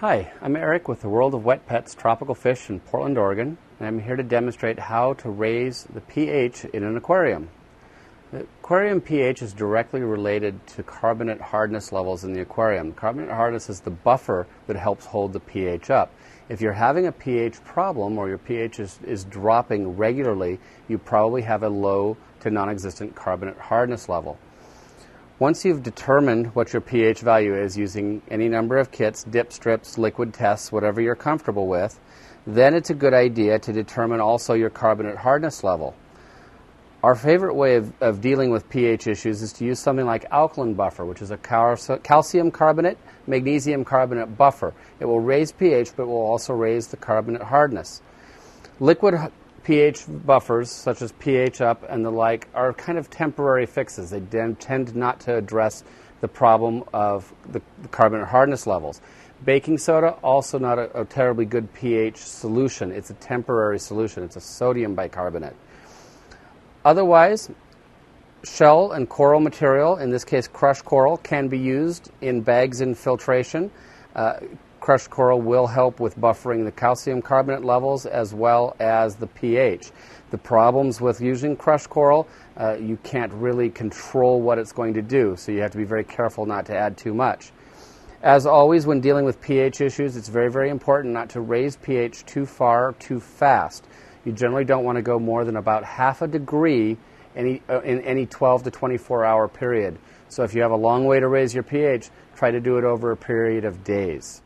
Hi, I'm Eric with the World of Wet Pets Tropical Fish in Portland, Oregon, and I'm here to demonstrate how to raise the pH in an aquarium. The aquarium pH is directly related to carbonate hardness levels in the aquarium. Carbonate hardness is the buffer that helps hold the pH up. If you're having a pH problem or your pH is dropping regularly, you probably have a low to non-existent carbonate hardness level. Once you've determined what your pH value is using any number of kits, dip strips, liquid tests, whatever you're comfortable with, then it's a good idea to determine also your carbonate hardness level. Our favorite way of dealing with pH issues is to use something like alkaline buffer, which is a calcium carbonate, magnesium carbonate buffer. It will raise pH, but will also raise the carbonate hardness. Liquid pH buffers, such as pH Up and the like, are kind of temporary fixes. They tend not to address the problem of the carbonate hardness levels. Baking soda, also not a terribly good pH solution. It's a temporary solution. It's a sodium bicarbonate. Otherwise, shell and coral material, in this case crushed coral, can be used in bags in filtration. Crushed coral will help with buffering the calcium carbonate levels as well as the pH. The problems with using crushed coral, you can't really control what it's going to do, so you have to be very careful not to add too much. As always, when dealing with pH issues, it's very, very important not to raise pH too far, too fast. You generally don't want to go more than about half a degree in any 12 to 24 hour period. So if you have a long way to raise your pH, try to do it over a period of days.